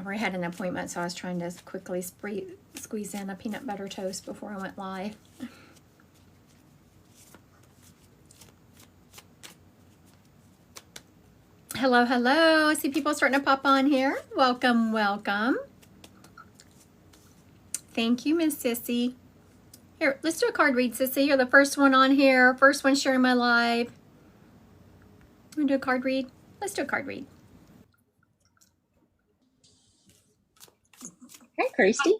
already had an appointment, so I was trying to quickly squeeze in a peanut butter toast before I went live. Hello, hello. I see people starting to pop on here. Welcome, welcome. Thank you, Miss Sissy. Here, let's do a card read, Sissy. You're the first one on here. First one sharing my live. Want to do a card read? Let's do a card read. Hi, Christy.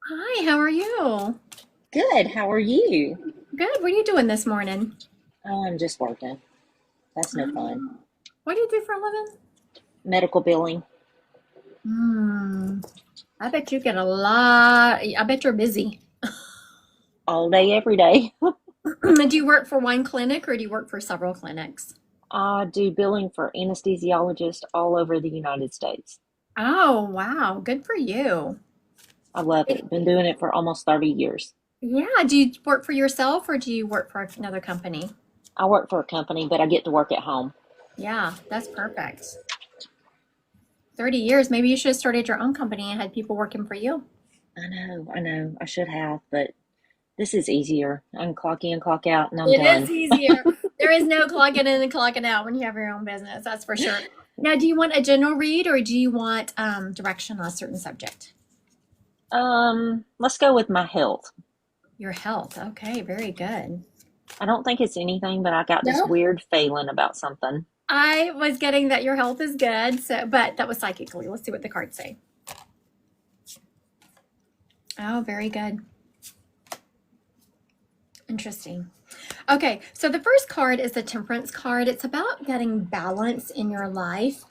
Hi, how are you? Good. How are you? Good. What are you doing this morning? Oh, I'm just working. That's no fun. What do you do for a living? Medical billing. I bet you get a lot. I bet you're busy. All day, every day. Do you work for one clinic or do you work for several clinics? I do billing for anesthesiologists all over the United States. Oh, wow. Good for you. I love it. Been doing it for almost 30 years. Yeah. Do you work for yourself or do you work for another company? I work for a company, but I get to work at home. Yeah, that's perfect. 30 years. Maybe you should have started your own company and had people working for you. I know. I should have, but this is easier. I can clock in, clock out, and I'm It done. is easier. There is no clocking in and clocking out when you have your own business. That's for sure. Now, do you want a general read or do you want direction on a certain subject? Let's go with my health. Your health. Okay, very good. I don't think it's anything, but I got this No, weird feeling about something. I was getting that your health is good, so but that was psychically. Let's see what the cards say. Oh, very good. Interesting. Okay, so the first card is the Temperance card. It's about getting balance in your life,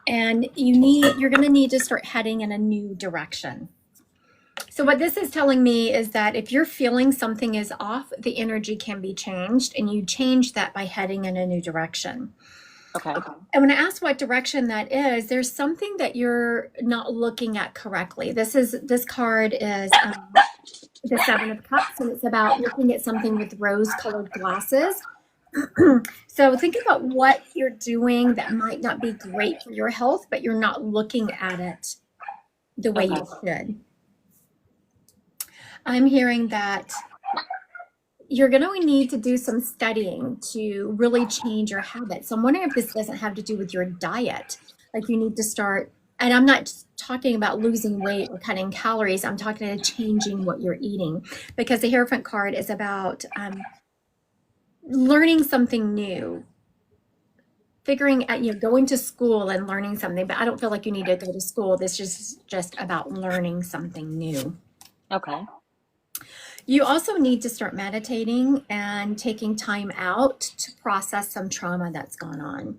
and you're going to need to start heading in a new direction. So what this is telling me is that if you're feeling something is off, the energy can be changed, and you change that by heading in a new direction. Okay. And when I ask what direction that is, there's something that you're not looking at correctly. This card is the Seven of Cups, and it's about looking at something with rose-colored glasses. So think about what you're doing that might not be great for your health, but you're not looking at it the way Okay. you should. I'm hearing that you're going to need to do some studying to really change your habits. So I'm wondering if this doesn't have to do with your diet. Like you need to start, and I'm not just talking about losing weight or cutting calories. I'm talking about changing what you're eating, because the Hierophant card is about learning something new, figuring out, going to school and learning something. But I don't feel like you need to go to school. This is just about learning something new. Okay. You also need to start meditating and taking time out to process some trauma that's gone on.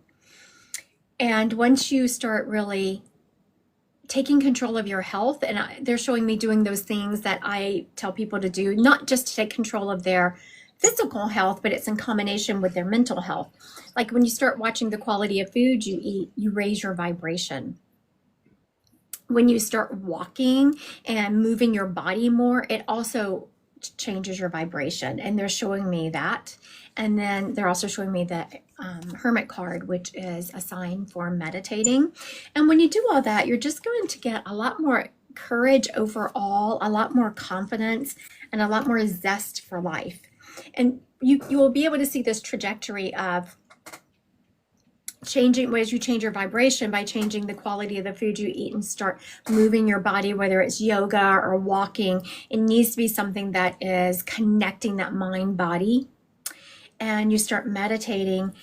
And once you start really taking control of your health, and they're showing me doing those things that I tell people to do, not just to take control of their physical health, but it's in combination with their mental health. Like when you start watching the quality of food you eat, you raise your vibration. When you start walking and moving your body more, it also changes your vibration, and they're showing me that. And then they're also showing me the Hermit card, which is a sign for meditating. And when you do all that, you're just going to get a lot more courage overall, a lot more confidence, and a lot more zest for life. And you will be able to see this trajectory of changing ways you change your vibration by changing the quality of the food you eat and start moving your body, whether it's yoga or walking. It needs to be something that is connecting that mind body, and you start meditating,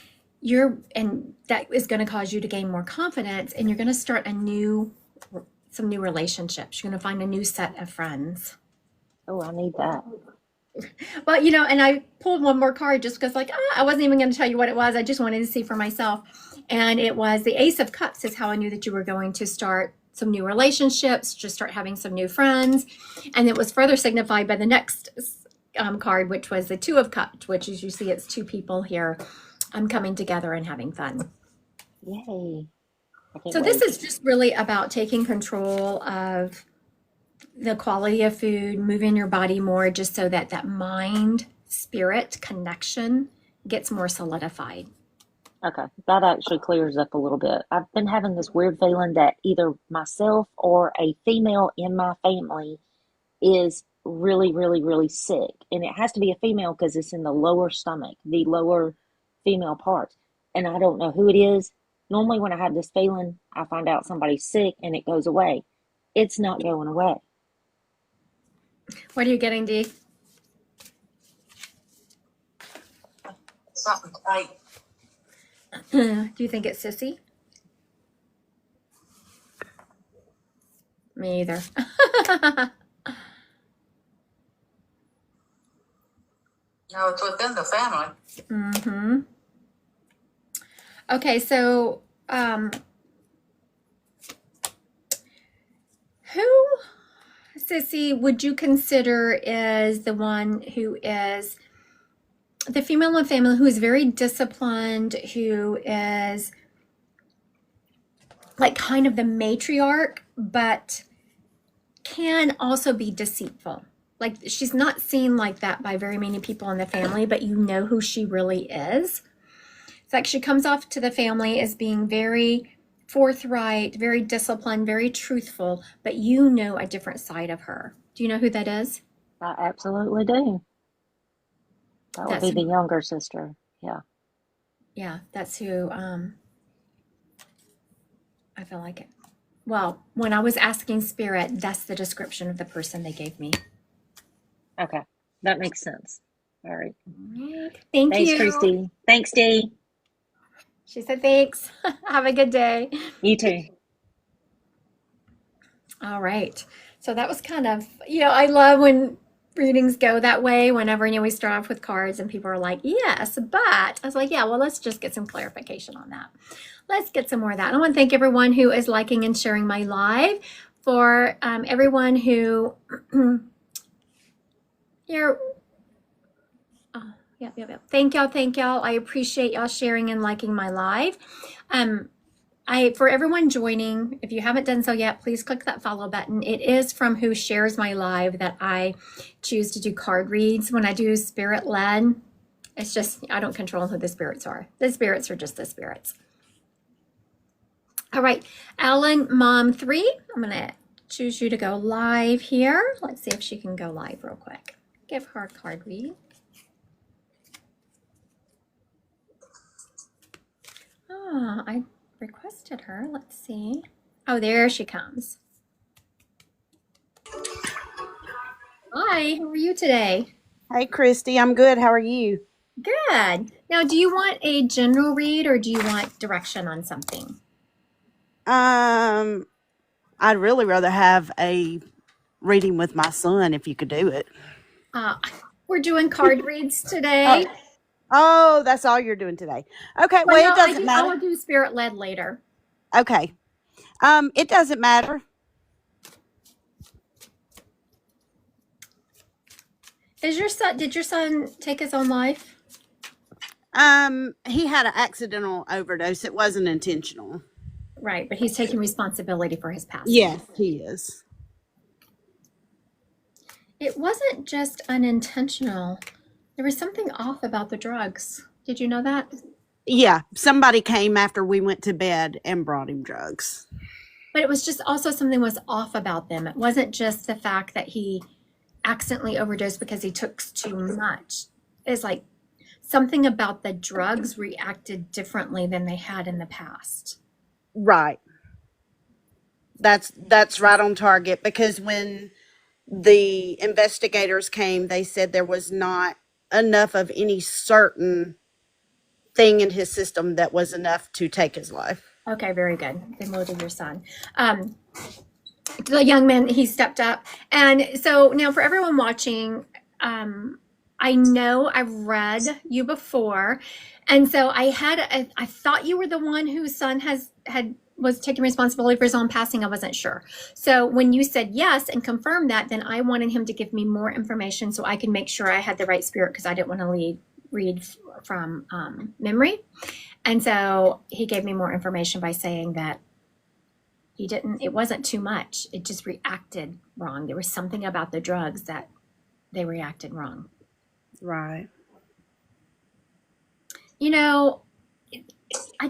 and that is going to cause you to gain more confidence, and you're going to start some new relationships. You're going to find a new set of friends. Oh, I need that. Well, and I pulled one more card just because I wasn't even going to tell you what it was. I just wanted to see for myself. And it was the Ace of Cups is how I knew that you were going to start some new relationships, just start having some new friends. And it was further signified by the next card, which was the Two of Cups, which as you see, it's two people here coming together and having fun. Yay. I can't So this wait. is just really about taking control of the quality of food, moving your body more, just so that mind spirit connection gets more solidified. Okay, that actually clears up a little bit. I've been having this weird feeling that either myself or a female in my family is really, really, really sick. And it has to be a female because it's in the lower stomach, the lower female part. And I don't know who it is. Normally, when I have this feeling, I find out somebody's sick and it goes away. It's not going away. What are you getting, Dee? Something tight. Do you think it's sissy? Me either. No, it's within the family. Mm-hmm. Okay, so who, Sissy, would you consider is the one who is the female in the family who is very disciplined, who is like kind of the matriarch, but can also be deceitful? Like she's not seen like that by very many people in the family, but you know who she really is. It's like she comes off to the family as being very forthright, very disciplined, very truthful, but you know a different side of her. Do you know who that is? I absolutely do. That would That's be the younger sister. Yeah. Yeah, that's who I feel like it. Well, when I was asking Spirit, that's the description of the person they gave me. Okay. That makes sense. All right. Thank Thanks, you. Christy. Thanks, Dee. She said thanks. Have a good day. You too. All right. So that was kind of, I love when readings go that way whenever, we start off with cards and people are like, yes, but I was like, yeah, well, let's just get some clarification on that. Let's get some more of that. I want to thank everyone who is liking and sharing my live. For everyone who, you're, Yep. Thank y'all. I appreciate y'all sharing and liking my live. For everyone joining, if you haven't done so yet, please click that follow button. It is from who shares my live that I choose to do card reads. When I do spirit led, it's just, I don't control who the spirits are. The spirits are just the spirits. All right, Alan, Mom 3, I'm going to choose you to go live here. Let's see if she can go live real quick. Give her a card read. Oh, I requested her. Let's see. Oh, there she comes. Hi, how are you today? Hey, Christy, I'm good. How are you? Good. Now, do you want a general read or do you want direction on something? I'd really rather have a reading with my son if you could do it. We're doing card reads today. Oh, that's all you're doing today. Okay, well, no, it doesn't I matter. will do spirit led later. Okay. It doesn't matter. Did your son take his own life? He had an accidental overdose. It wasn't intentional. Right, but he's taking responsibility for his passing. Yes, he is. It wasn't just unintentional. There was something off about the drugs. Did you know that? Yeah, somebody came after we went to bed and brought him drugs. But it was just also something was off about them. It wasn't just the fact that he accidentally overdosed because he took too much. It's like something about the drugs reacted differently than they had in the past. Right. That's right on target, because when the investigators came, they said there was not enough of any certain thing in his system that was enough to take his life. Okay, very good. They loaded your son. The young man, he stepped up. And so now for everyone watching, I know I've read you before. And so I thought you were the one whose son was taking responsibility for his own passing. I wasn't sure. So when you said yes and confirmed that, then I wanted him to give me more information so I could make sure I had the right spirit, because I didn't want to read from memory. And so he gave me more information by saying that it wasn't too much. It just reacted wrong. There was something about the drugs that they reacted wrong. Right.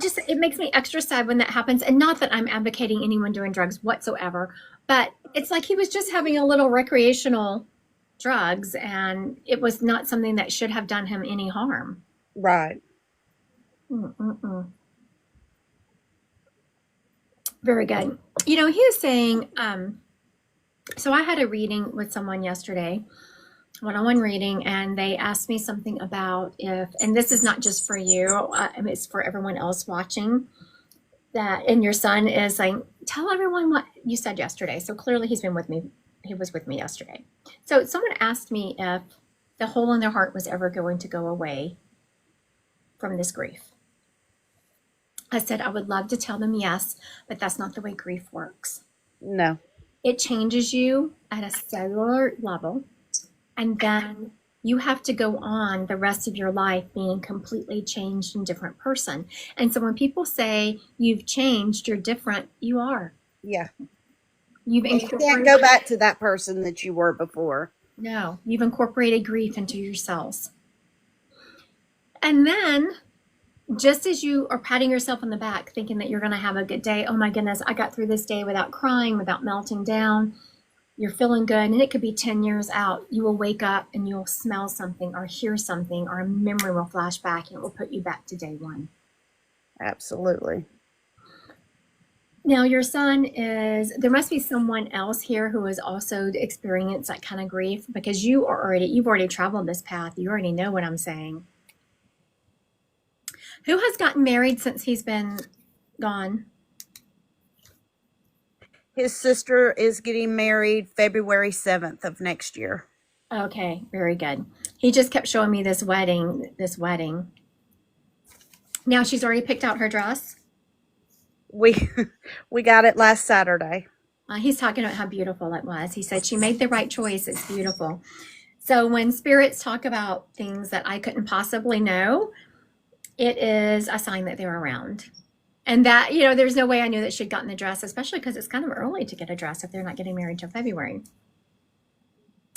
it makes me extra sad when that happens. And not that I'm advocating anyone doing drugs whatsoever, but it's like he was just having a little recreational drugs and it was not something that should have done him any harm. Right. Mm-mm-mm. Very good. You know, he was saying, so I had a reading with someone yesterday, one-on-one reading, and they asked me something about if, and this is not just for you, I mean, it's for everyone else watching, that, and your son is like, tell everyone what you said yesterday. So clearly he's been with me. He was with me yesterday. So someone asked me if the hole in their heart was ever going to go away from this grief. I said, I would love to tell them yes, but that's not the way grief works. No. It changes you at a cellular level, and then you have to go on the rest of your life being completely changed and different person. And so when people say you've changed, you're different, you are. Yeah. You've You can't incorporated, go back to that person that you were before. no, you've incorporated grief into your cells. And then just as you are patting yourself on the back, thinking that you're going to have a good day, oh my goodness, I got through this day without crying, without melting down, you're feeling good, and it could be 10 years out, you will wake up and you'll smell something or hear something or a memory will flash back and it will put you back to day one. Absolutely. Now, your son is, there must be someone else here who has also experienced that kind of grief because you've already traveled this path. You already know what I'm saying. Who has gotten married since he's been gone? His sister is getting married February 7th of next year. Okay, very good. He just kept showing me this wedding. Now she's already picked out her dress. We got it last Saturday. He's talking about how beautiful it was. He said she made the right choice. It's beautiful. So when spirits talk about things that I couldn't possibly know, it is a sign that they're around. And that, you know, there's no way I knew that she'd gotten the dress, especially because it's kind of early to get a dress if they're not getting married till February.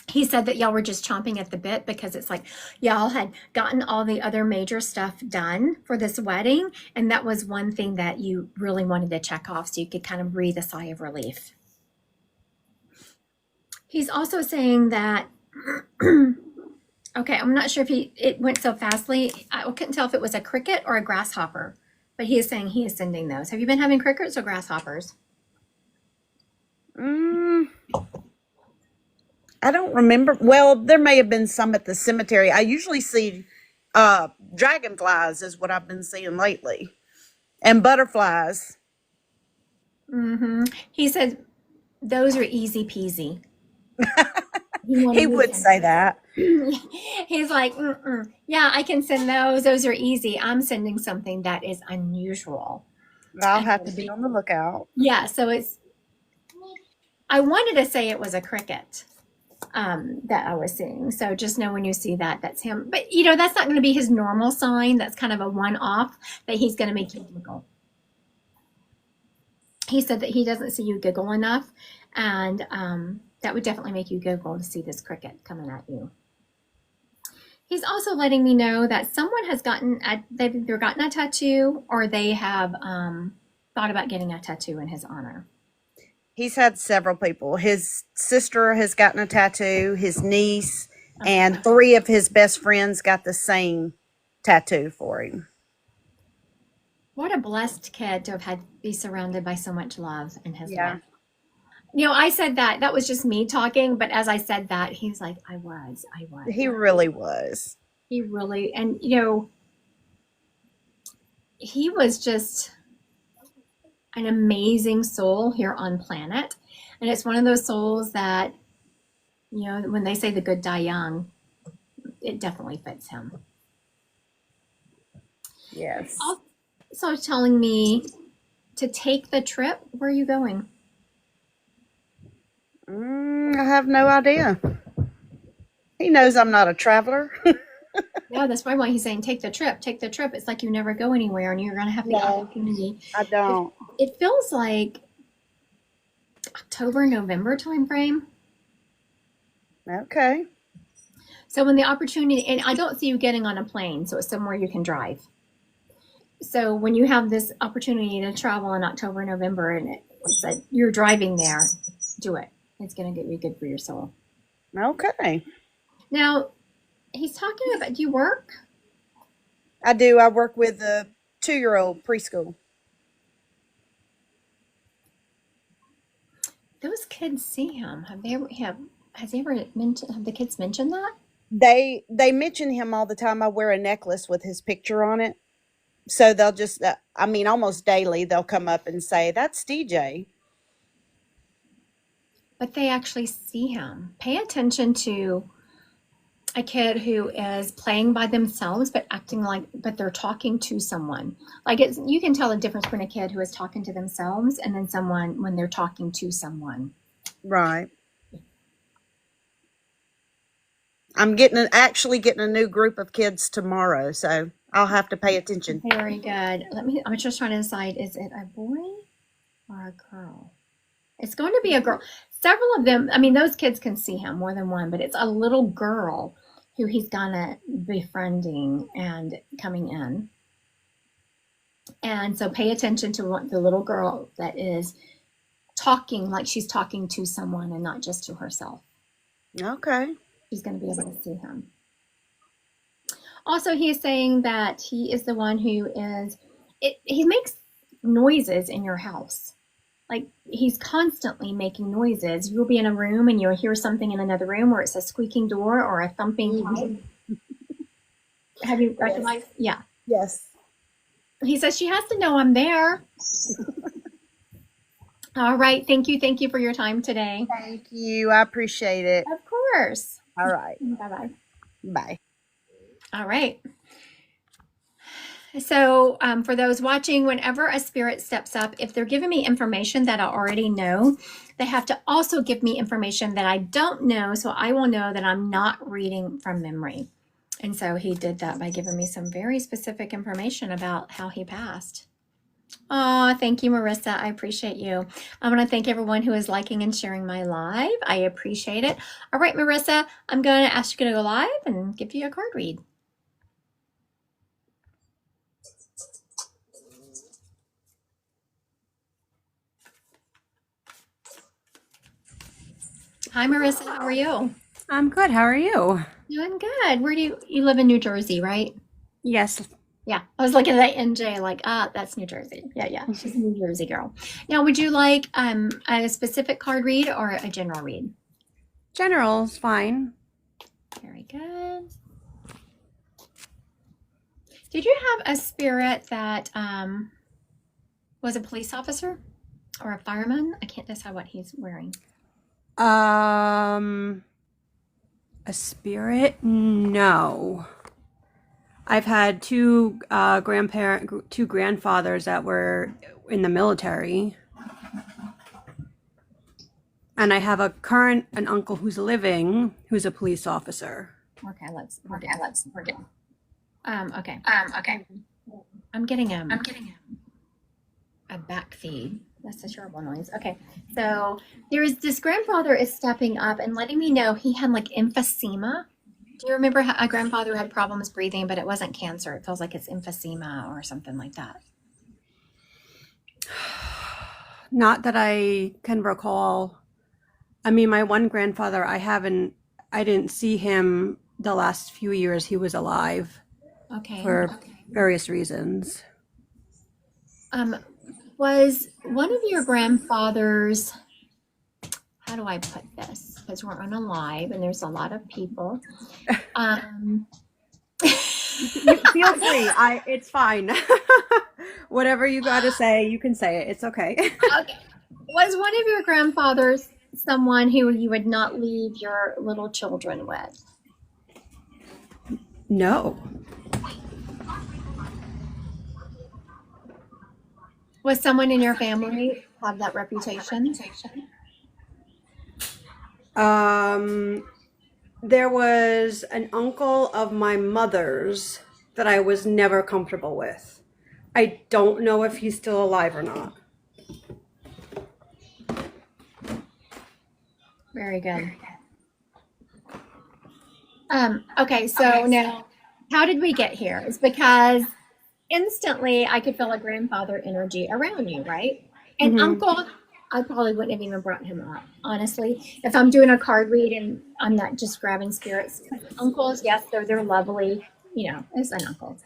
He said that y'all were just chomping at the bit because it's like y'all had gotten all the other major stuff done for this wedding. And that was one thing that you really wanted to check off so you could kind of breathe a sigh of relief. He's also saying that, okay, I'm not sure if it went so fastly. I couldn't tell if it was a cricket or a grasshopper, but he is saying he is sending those. Have you been having crickets or grasshoppers? I don't remember. Well, there may have been some at the cemetery. I usually see dragonflies is what I've been seeing lately, and butterflies. Mm-hmm. He said those are easy peasy. He would say that. He's like, yeah, I can send those. Those are easy. I'm sending something that is unusual. I'll have to be on the lookout. Yeah, so I wanted to say it was a cricket that I was seeing. So just know when you see that, that's him. But, you know, that's not going to be his normal sign. That's kind of a one-off that he's going to make you giggle. He said that he doesn't see you giggle enough, and that would definitely make you giggle to see this cricket coming at you. He's also letting me know that someone has they've either gotten a tattoo or they have thought about getting a tattoo in his honor. He's had several people. His sister has gotten a tattoo, his niece, and 3 of his best friends got the same tattoo for him. What a blessed kid to have be surrounded by so much love in his Yeah. life. You know, I said that was just me talking, but as I said that, he's like, I was. He really was. He really, and you know, he was just an amazing soul here on planet. And it's one of those souls that, you know, when they say the good die young, it definitely fits him. Yes. Also telling me to take the trip. Where are you going? I have no idea. He knows I'm not a traveler. Yeah, that's probably why he's saying take the trip. Take the trip. It's like you never go anywhere and you're going to have the No. opportunity. I don't. It feels like October, November timeframe. Okay. So when the opportunity, and I don't see you getting on a plane, so it's somewhere you can drive. so when you have this opportunity to travel in October, November, and it's like you're driving there, do it. It's going to get you good for your soul. Okay. Now, he's talking about, do you work? I do. I work with a 2-year-old preschool. Those kids see him. Has he ever mentioned, have the kids mentioned that? They mention him all the time. I wear a necklace with his picture on it. So they'll just, I mean, almost daily, they'll come up and say, "That's DJ." But they actually see him. Pay attention to a kid who is playing by themselves but acting like but they're talking to someone. Like you can tell the difference between a kid who is talking to themselves and then someone when they're talking to someone. Right. I'm actually getting a new group of kids tomorrow, so I'll have to pay attention. Very good. I'm just trying to decide, is it a boy or a girl? It's going to be a girl. Several of them, I mean, those kids can see him, more than one, but it's a little girl who he's gonna befriending and coming in. And so pay attention to what the little girl that is talking like she's talking to someone and not just to herself. Okay. She's going to be able to see him. Also, he is saying that he is the one who he makes noises in your house. Like he's constantly making noises. You'll be in a room and you'll hear something in another room where it's a squeaking door or a thumping. Have you recognized? Yeah. Yes. He says she has to know I'm there. All right. Thank you for your time today. Thank you. I appreciate it. Of course. All right. Bye-bye. Bye. All right. So for those watching, whenever a spirit steps up, if they're giving me information that I already know, they have to also give me information that I don't know, so I will know that I'm not reading from memory. And so he did that by giving me some very specific information about how he passed. Oh, thank you, Marissa. I appreciate you. I want to thank everyone who is liking and sharing my live. I appreciate it. All right, Marissa, I'm going to ask you to go live and give you a card read. Hi, Marissa. How are you? I'm good. How are you? Doing good. Where do you live in New Jersey, right? Yes. Yeah. I was looking at that NJ like, that's New Jersey. Yeah. She's a New Jersey girl. Now, would you like a specific card read or a general read? General's fine. Very good. Did you have a spirit that was a police officer or a fireman? I can't decide what he's wearing. A spirit? No. I've had two grandfathers that were in the military. And I have an uncle who's living, who's a police officer. Okay, we're good. Okay. I'm getting a back feed. That's a terrible noise. Okay, so this grandfather is stepping up and letting me know he had like emphysema. Do you remember how a grandfather had problems breathing, but it wasn't cancer? It feels like it's emphysema or something like that. Not that I can recall. I mean, my one grandfather, I didn't see him the last few years he was alive. Okay. For various reasons. Was one of your grandfathers, how do I put this? Because we're on a live and there's a lot of people. Feel free. It's fine. Whatever you got to say, you can say it. It's okay. Okay. Was one of your grandfathers someone who you would not leave your little children with? No. Was someone in your family have that reputation? There was an uncle of my mother's that I was never comfortable with. I don't know if he's still alive or not. Very good. Okay, so now, how did we get here? It's because instantly I could feel a grandfather energy around you, right? And uncle, I probably wouldn't have even brought him up, honestly. If I'm doing a card read and I'm not just grabbing spirits, uncles, yes, they're lovely, as an uncle.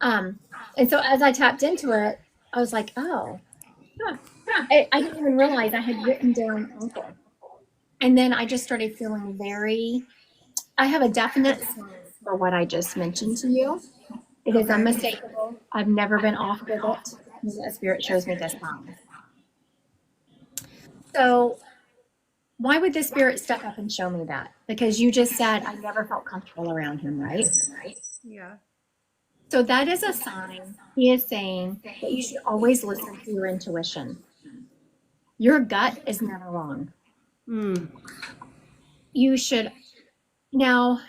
And so as I tapped into it, I was like, oh, huh. I didn't even realize I had written down uncle. And then I just started feeling I have a definite sense for what I just mentioned to you. It is unmistakable. I've never been off with it. The spirit shows me this time. So why would the spirit step up and show me that? Because you just said I never felt comfortable around him, right? Yeah. So that is a sign. He is saying that you should always listen to your intuition. Your gut is never wrong. You should. Now,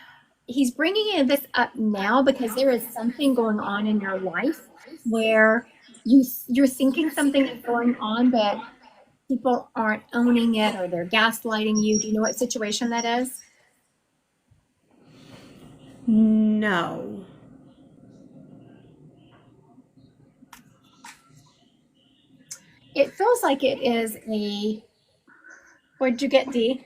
he's bringing this up now because there is something going on in your life where you're thinking something is going on, but people aren't owning it or they're gaslighting you. Do you know what situation that is? No. It feels like it is what'd you get, Dee?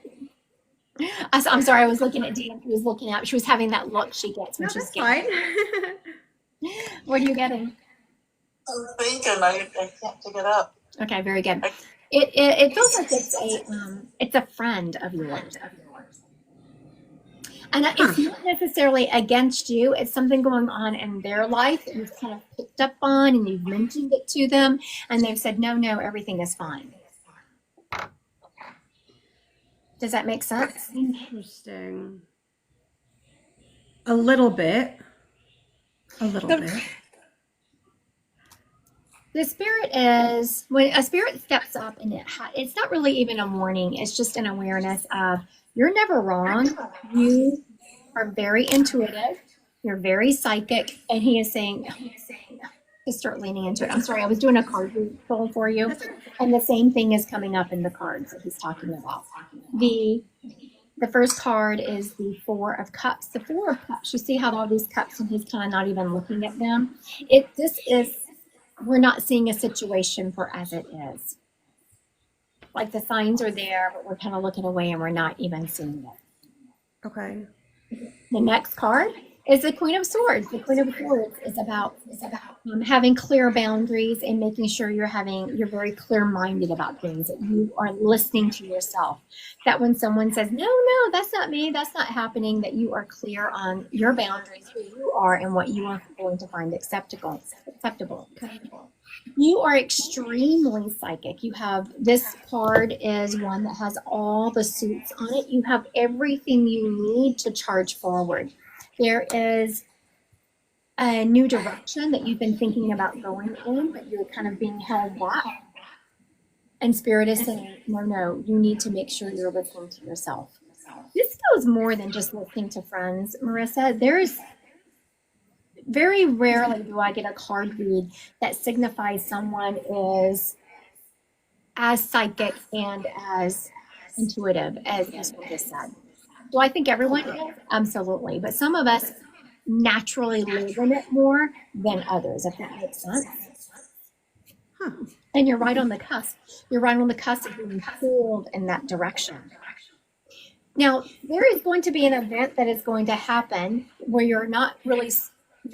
I'm sorry, I was looking at Dee and she was looking at, she was having that look she gets when she's fine. What are you getting? I'm thinking I can't pick it up. Okay, very good. It feels like it's a friend of yours. And it's not necessarily against you. It's something going on in their life that you've kind of picked up on and you've mentioned it to them. And they've said, no, everything is fine. Does that make sense? Interesting. A little bit. The spirit is, when a spirit steps up and it's not really even a warning. It's just an awareness of you're never wrong. You are very intuitive. You're very psychic. And he is saying to start leaning into it. I'm sorry, I was doing a card pull for you. And the same thing is coming up in the cards that he's talking about. The first card is the Four of Cups. The Four of Cups, you see how all these cups and he's kind of not even looking at them. We're not seeing a situation for as it is. Like the signs are there, but we're kind of looking away and we're not even seeing it. Okay. The next card is the Queen of Swords. The Queen of Swords is about having clear boundaries and making sure you're very clear-minded about things, that you are listening to yourself. That when someone says, no, that's not me, that's not happening, that you are clear on your boundaries, who you are, and what you are going to find acceptable. You are extremely psychic. This card is one that has all the suits on it. You have everything you need to charge forward. There is a new direction that you've been thinking about going in, but you're kind of being held back. And Spirit is saying, no, you need to make sure you're listening to yourself. This goes more than just listening to friends, Marissa. Very rarely do I get a card read that signifies someone is as psychic and as intuitive as you just said. Do I think everyone is? Absolutely. But some of us naturally live in it more than others, if that makes sense. And you're right on the cusp. You're right on the cusp of being pulled in that direction. Now, there is going to be an event that is going to happen where you're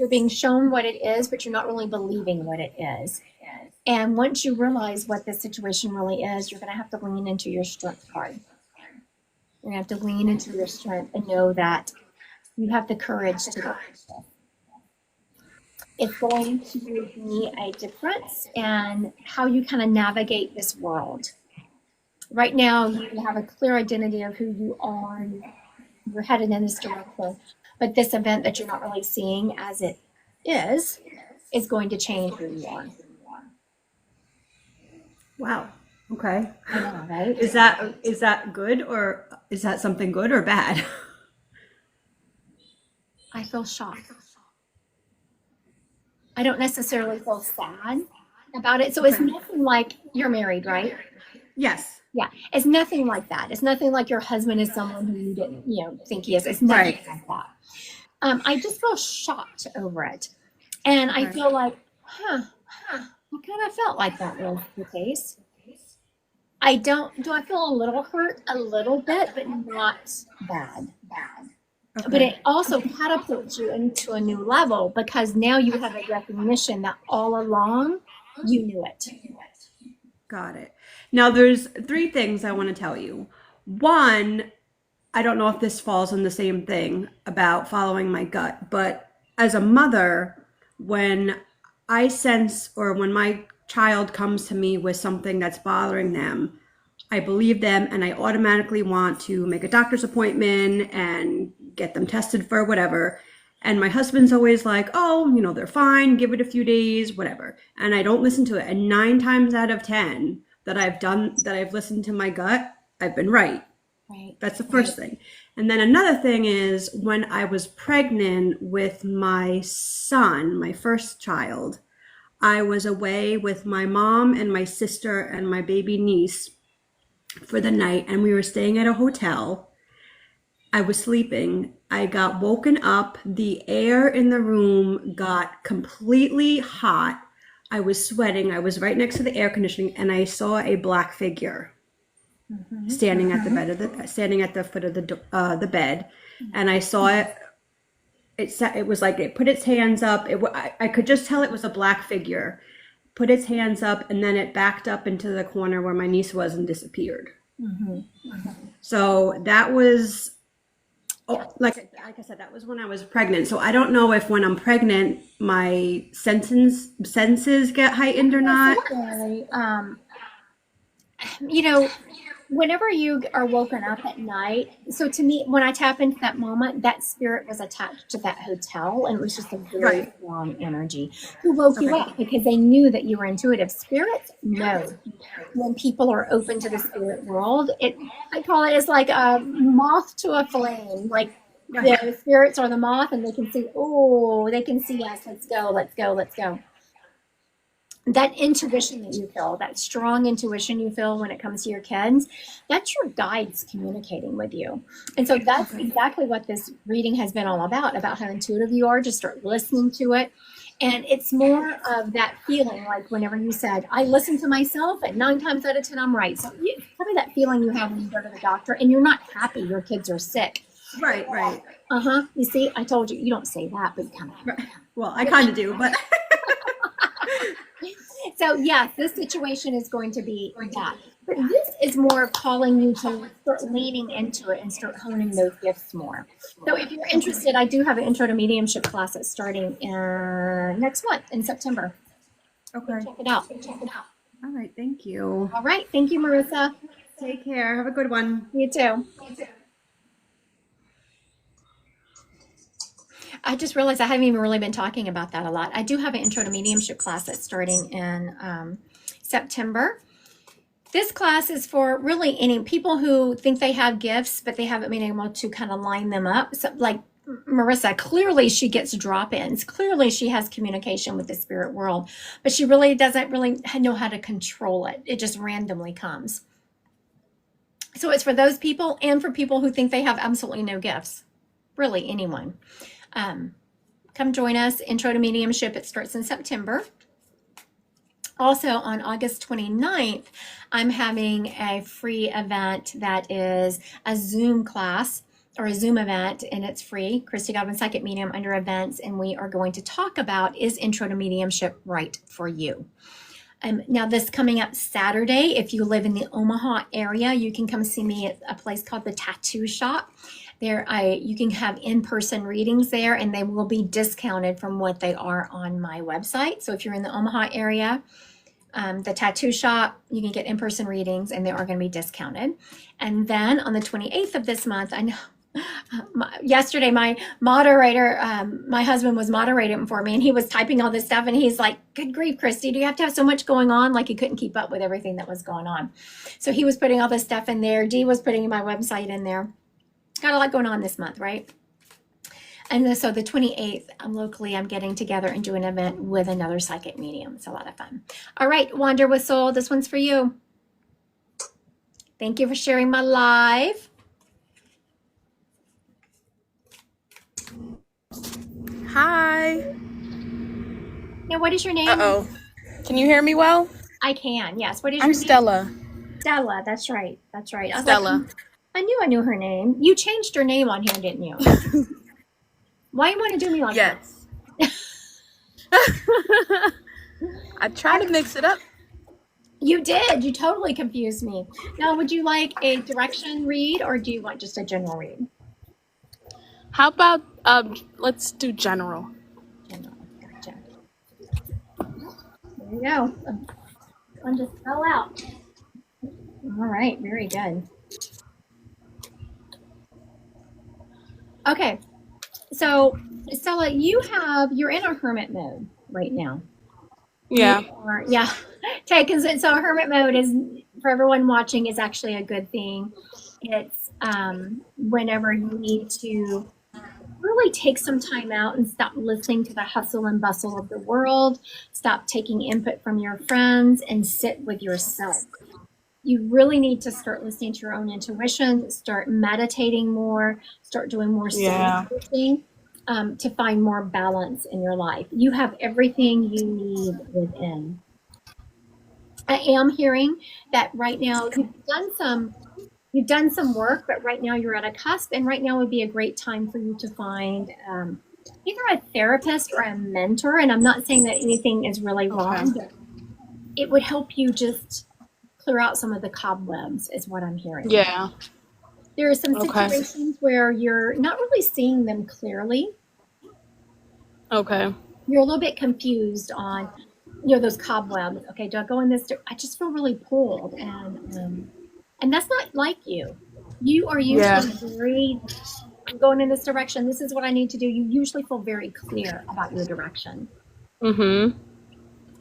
being shown what it is, but you're not really believing what it is. And once you realize what the situation really is, you're going to have to lean into your strength card. You're going to have to lean into your strength and know that you have the courage to do it. It's going to be a difference in how you kind of navigate this world. Right now, you have a clear identity of who you are. You're headed in this direction. But this event that you're not really seeing as it is going to change who you are. Wow. Okay. I know, right? Is that good, or is that something good or bad? I feel shocked. I don't necessarily feel sad about it. So it's nothing like you're married, right? Yes. Yeah. It's nothing like that. It's nothing like your husband is someone who you didn't, think he is. It's nothing like that. I just feel shocked over it. And I Okay. feel like, I kind of felt like that was the case. Do I feel a little hurt? A little bit, but not bad. But Okay. it also catapults you into a new level because now you have a recognition that all along you knew it. Got it. Now, there's three things I want to tell you. One, I don't know if this falls on the same thing about following my gut, but as a mother, when I sense or when my child comes to me with something that's bothering them, I believe them and I automatically want to make a doctor's appointment and get them tested for whatever. And my husband's always like, oh, they're fine, give it a few days, whatever. And I don't listen to it. And 9 times out of 10 that I've listened to my gut, I've been right. Right. That's the first thing. And then another thing is when I was pregnant with my son, my first child, I was away with my mom and my sister and my baby niece for the night, and we were staying at a hotel. I was sleeping. I got woken up. The air in the room got completely hot. I was sweating. I was right next to the air conditioning, and I saw a black figure standing at the foot of the bed, and I saw it. It was like it put its hands up. I could just tell it was a black figure. Put its hands up, and then it backed up into the corner where my niece was and disappeared. So that was, like I said, that was when I was pregnant. So I don't know if when I'm pregnant, my senses get heightened or not. Definitely. Whenever you are woken up at night, so to me, when I tap into that moment, that spirit was attached to that hotel, and it was just a very Right. strong energy who woke you Okay. up because they knew that you were intuitive. Spirits know when people are open to the spirit world. I call it, it's like a moth to a flame. Like Right. the spirits are the moth, and they can see. Oh, they can see us. Let's go. Let's go. Let's go. That intuition that you feel, that strong intuition you feel when it comes to your kids, that's your guides communicating with you. And so that's exactly what this reading has been all about how intuitive you are. Just start listening to it. And it's more of that feeling, like whenever you said, I listen to myself, and 9 times out of 10, I'm right. So it's probably that feeling you have when you go to the doctor and you're not happy your kids are sick. Right. You see, I told you, you don't say that, but you kind of. Right. Well, I kind of do, but So yes, this situation is going to be that. But this is more of calling you to start leaning into it and start honing those gifts more. So if you're interested, I do have an intro to mediumship class that's starting next month in September. okay. Check it out. All right. Thank you. All right. Thank you, Marissa. Take care. Have a good one. You too. I just realized I haven't even really been talking about that a lot. I do have an intro to mediumship class that's starting in September. This class is for really any people who think they have gifts, but they haven't been able to kind of line them up. So, like Marissa, clearly she gets drop-ins. Clearly she has communication with the spirit world, but she really doesn't really know how to control it. It just randomly comes. So it's for those people and for people who think they have absolutely no gifts. Really, anyone. Come join us. Intro to Mediumship. It starts in September. Also on August 29th, I'm having a free event that is a Zoom class or a Zoom event, and it's free. Christy Godwin, Psychic Medium, under events, and we are going to talk about, is Intro to Mediumship right for you? Now this coming up Saturday, if you live in the Omaha area, you can come see me at a place called the Tattoo Shop. There, you can have in-person readings there, and they will be discounted from what they are on my website. So if you're in the Omaha area, the Tattoo Shop, you can get in-person readings, and they are going to be discounted. And then on the 28th of this month, I know yesterday my moderator, my husband was moderating for me, and he was typing all this stuff, and he's like, good grief, Christy, do you have to have so much going on? Like he couldn't keep up with everything that was going on. So he was putting all this stuff in there. Dee was putting my website in there. Got a lot going on this month, right? And then, so the 28th, I'm getting together and doing an event with another psychic medium. It's a lot of fun. All right, Wander with Soul, this one's for you. Thank you for sharing my live. Hi. Now, what is your name? Uh-oh. Can you hear me well? I can, yes. What is I'm your name? Stella. Stella, that's right. That's right. I was Stella. like, I knew her name. You changed your name on here, didn't you? Why you want to do me like Yes. I try to mix it up. that? You did. You totally confused me. Now, would you like a direction read or do you want just a general read? How about let's do general. General. Gotcha. There you go. One just fell out. All right. Very good. Okay. So, Stella, you're in a hermit mode right now. Yeah. Yeah. Okay, because so hermit mode is, for everyone watching, is actually a good thing. It's whenever you need to really take some time out and stop listening to the hustle and bustle of the world, stop taking input from your friends, and sit with yourself. You really need to start listening to your own intuition, start meditating more, start doing more soul Yeah. searching, to find more balance in your life. You have everything you need within. I am hearing that right now you've done some work, but right now you're at a cusp, and right now would be a great time for you to find either a therapist or a mentor. And I'm not saying that anything is really wrong, but it would help you just clear out some of the cobwebs, is what I'm hearing. Yeah. There are some Okay. situations where you're not really seeing them clearly. Okay. You're a little bit confused on, those cobwebs. Okay, do I go in this? I just feel really pulled, and that's not like you. You are usually very, I'm going in this direction. This is what I need to do. You usually feel very clear about your direction. Mm-hmm.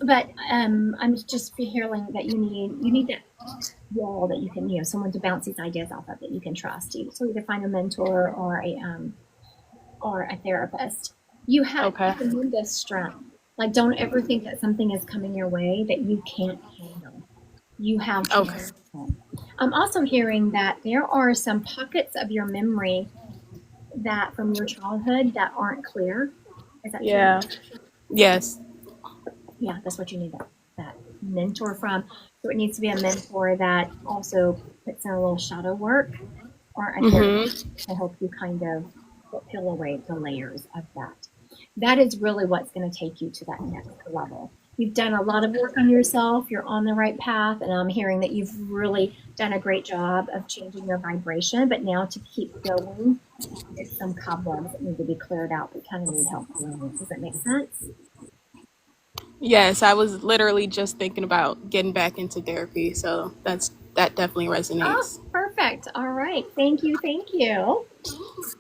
But I'm just feeling that you need that wall that you can, someone to bounce these ideas off of that you can trust. So either find a mentor or a therapist. You have tremendous strength. Like, don't ever think that something is coming your way that you can't handle. You have tremendous strength. I'm also hearing that there are some pockets of your memory that from your childhood that aren't clear. Is that true? Yes. Yeah, that's what you need that mentor from. So it needs to be a mentor that also puts in a little shadow work or a therapist to help you kind of peel away the layers of that. That is really what's going to take you to that next level. You've done a lot of work on yourself. You're on the right path. And I'm hearing that you've really done a great job of changing your vibration. But now to keep going, there's some cobwebs that need to be cleared out that kind of need help. Does that make sense? Yes, I was literally just thinking about getting back into therapy, so that definitely resonates. Oh, perfect. All right. Thank you. Thank you.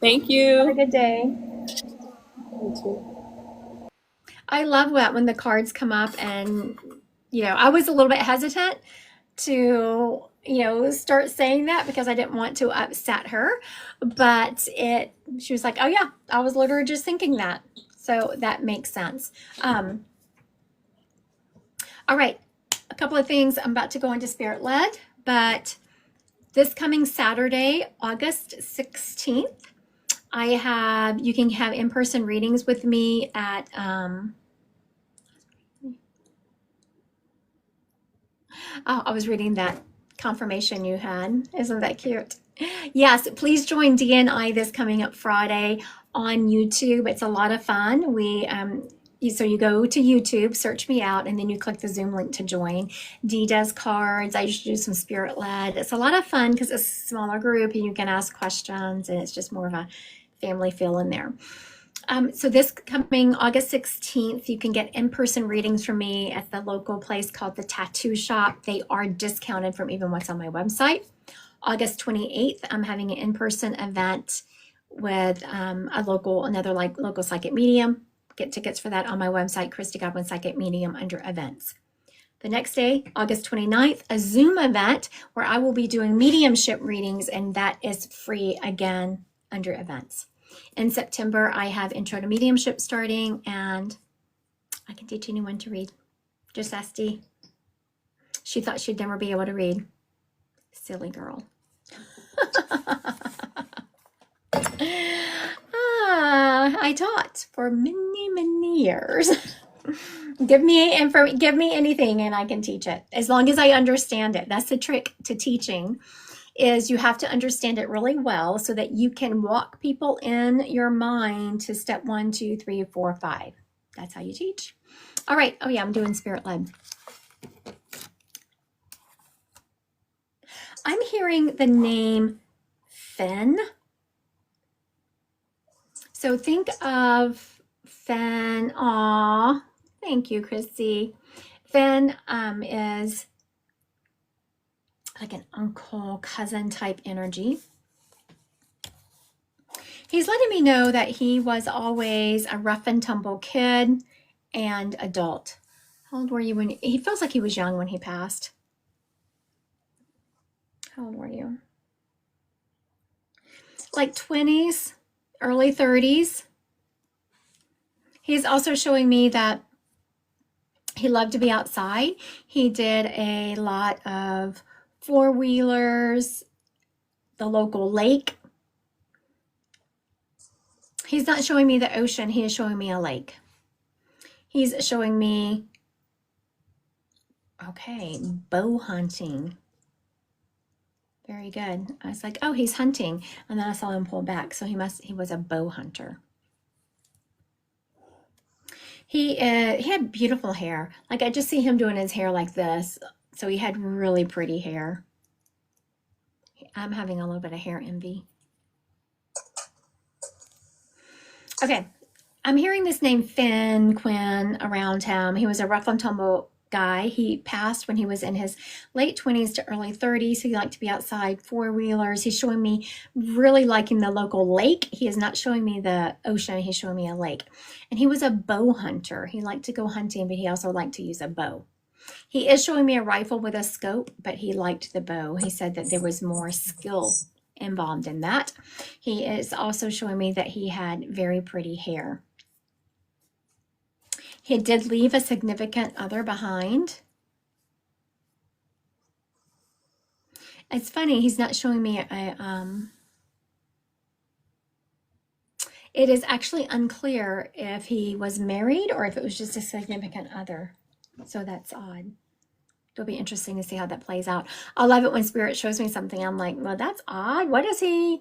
Thank Have a you. good day. You too. I love that when the cards come up, and I was a little bit hesitant to start saying that because I didn't want to upset her, but she was like, oh yeah, I was literally just thinking that, so that makes sense. All right, a couple of things. I'm about to go into Spirit Led, but this coming Saturday, August 16th, you can have in-person readings with me at I was reading that confirmation you had. Isn't that cute? Yes, please join DNI this coming up Friday on YouTube. It's a lot of fun. So you go to YouTube, search me out, and then you click the Zoom link to join. Dee does cards. I usually do some Spirit Led. It's a lot of fun because it's a smaller group and you can ask questions, and it's just more of a family feel in there. So this coming August 16th, you can get in-person readings from me at the local place called the Tattoo Shop. They are discounted from even what's on my website. August 28th, I'm having an in-person event with another local psychic medium. Get tickets for that on my website, Christy Godwin Psychic Medium, under events. The next day, August 29th, a Zoom event where I will be doing mediumship readings, and that is free again under events. In September, I have Intro to Mediumship starting, and I can teach anyone to read. Just ask Dee. She thought she'd never be able to read. Silly girl. I taught for many, many years. Give me give me anything and I can teach it as long as I understand it. That's the trick to teaching, is you have to understand it really well so that you can walk people in your mind to step 1, 2, 3, 4, 5. That's how you teach. All right. Oh yeah, I'm doing spirit led. I'm hearing the name Finn. So think of Finn. Aw, thank you, Chrissy. Finn is like an uncle, cousin type energy. He's letting me know that he was always a rough and tumble kid and adult. How old were you when he feels like he was young when he passed? How old were you? Like 20s, early 30s. He's also showing me that he loved to be outside. He did a lot of four-wheelers, the local lake. He's not showing me the ocean. He is showing me a lake. He's showing me, okay, bow hunting. Very good. I was like, oh, he's hunting. And then I saw him pull back. So he was a bow hunter. He had beautiful hair. Like I just see him doing his hair like this. So he had really pretty hair. I'm having a little bit of hair envy. Okay, I'm hearing this name Finn Quinn around him. He was a rough and tumble guy. He passed when he was in his late 20s to early 30s. He liked to be outside, four-wheelers. He's showing me really liking the local lake. He is not showing me the ocean. He's showing me a lake. And he was a bow hunter. He liked to go hunting, but he also liked to use a bow. He is showing me a rifle with a scope, but he liked the bow. He said that there was more skill involved in that. He is also showing me that he had very pretty hair. He did leave a significant other behind. It's funny, he's not showing me it is actually unclear if he was married or if it was just a significant other. So that's odd. It'll be interesting to see how that plays out. I love it when Spirit shows me something. I'm like, well, that's odd. What is he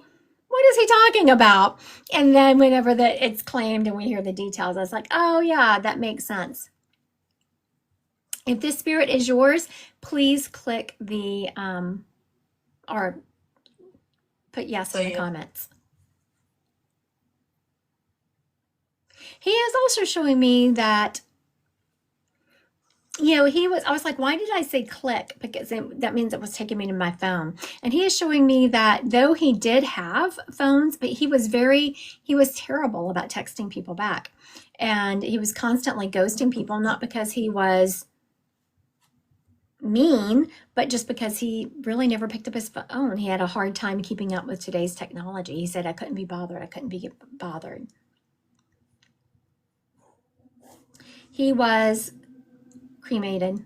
talking about? And then whenever it's claimed and we hear the details, I was like, oh yeah, that makes sense. If this spirit is yours, please click the or put yes in the comments. He is also showing me that, you know, I was like, why did I say click? Because that means it was taking me to my phone. And he is showing me that though he did have phones, but he was terrible about texting people back. And he was constantly ghosting people, not because he was mean, but just because he really never picked up his phone. He had a hard time keeping up with today's technology. He said, I couldn't be bothered. He was cremated.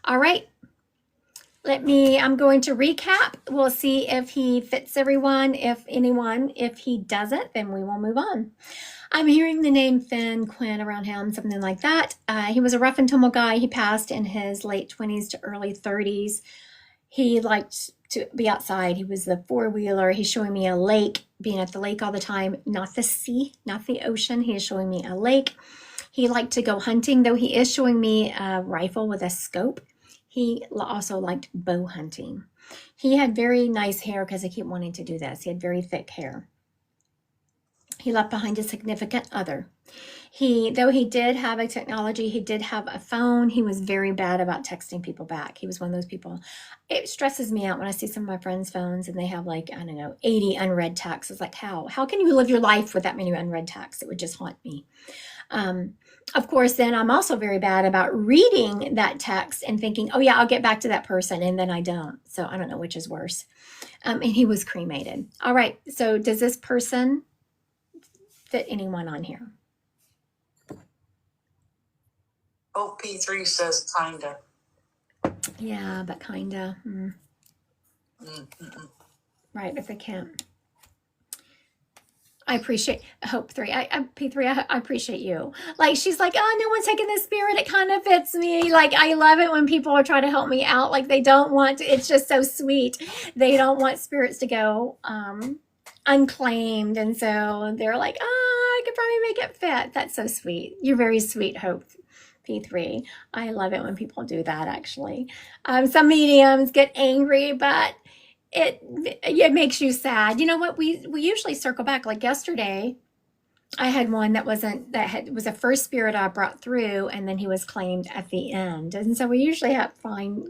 All right. I'm going to recap. We'll see if he fits everyone. If he doesn't, then we will move on. I'm hearing the name Finn Quinn around him, something like that. He was a rough and tumble guy. He passed in his late 20s to early 30s. He liked to be outside. He was the four-wheeler. He's showing me a lake, being at the lake all the time, not the sea, not the ocean. He is showing me a lake. He liked to go hunting, though he is showing me a rifle with a scope. He also liked bow hunting. He had very nice hair because I keep wanting to do this. He had very thick hair. He left behind a significant other. Though he did have a technology, he did have a phone. He was very bad about texting people back. He was one of those people. It stresses me out when I see some of my friends' phones and they have 80 unread texts. It's like, how can you live your life with that many unread texts? It would just haunt me. Of course, then I'm also very bad about reading that text and thinking, oh yeah, I'll get back to that person. And then I don't. So I don't know which is worse. And he was cremated. All right. So does this person fit anyone on here? OP3 says kinda. Yeah, but kinda. Right, if they can't. I appreciate Hope 3. P3, I appreciate you. Like, she's like, oh, no one's taking this spirit. It kind of fits me. Like, I love it when people are trying to help me out. Like, they don't want to, it's just so sweet. They don't want spirits to go unclaimed. And so they're like, I could probably make it fit. That's so sweet. You're very sweet, Hope P3. I love it when people do that, actually. Some mediums get angry, but it makes you sad. You know what? We usually circle back. Like yesterday, I had one that was a first spirit I brought through, and then he was claimed at the end. And so we usually find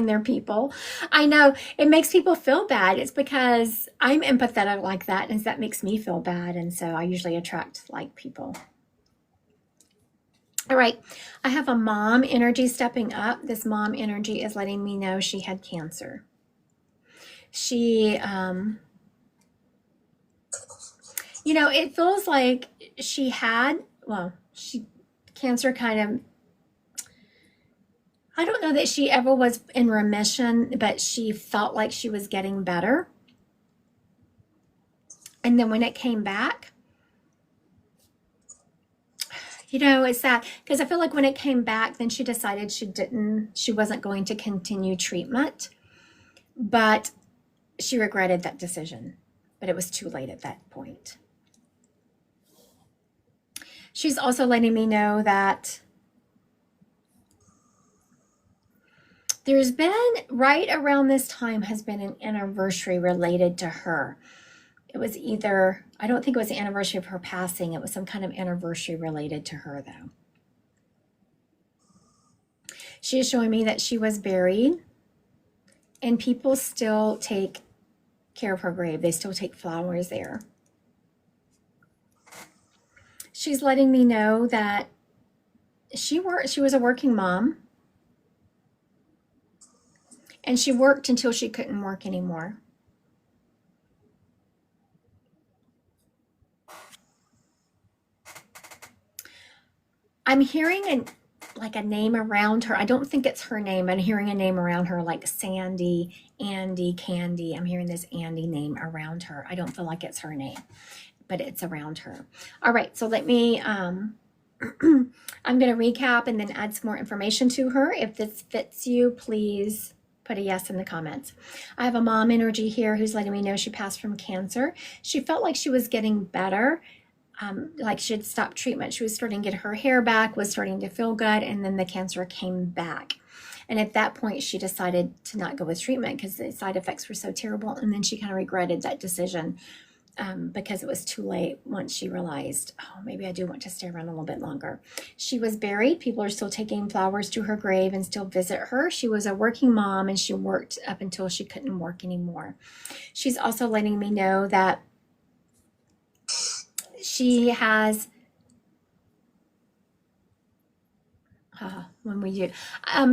their people. I know it makes people feel bad. It's because I'm empathetic like that, and that makes me feel bad. And so I usually attract like people. All right, I have a mom energy stepping up. This mom energy is letting me know she had cancer. She, it feels like cancer kind of, I don't know that she ever was in remission, but she felt like she was getting better. And then when it came back, it's sad because I feel like when it came back, then she decided she wasn't going to continue treatment, but she regretted that decision, but it was too late at that point. She's also letting me know that there's been, right around this time, has been an anniversary related to her. It was either, I don't think it was the anniversary of her passing. It was some kind of anniversary related to her, though. She is showing me that she was buried, and people still take care of her grave. They still take flowers there. She's letting me know that she was a working mom, and she worked until she couldn't work anymore. I'm hearing a name around her. I don't think it's her name. I'm hearing a name around her like Sandy, Andy, Candy. I'm hearing this Andy name around her. I don't feel like it's her name, but it's around her. All right, so let me, I'm going to recap and then add some more information to her. If this fits you, please put a yes in the comments. I have a mom energy here who's letting me know she passed from cancer. She felt like she was getting better. Like she had stopped treatment. She was starting to get her hair back, was starting to feel good, and then the cancer came back. And at that point, she decided to not go with treatment because the side effects were so terrible. And then she kind of regretted that decision because it was too late once she realized, oh, maybe I do want to stay around a little bit longer. She was buried. People are still taking flowers to her grave and still visit her. She was a working mom, and she worked up until she couldn't work anymore. She's also letting me know that she has, when we do,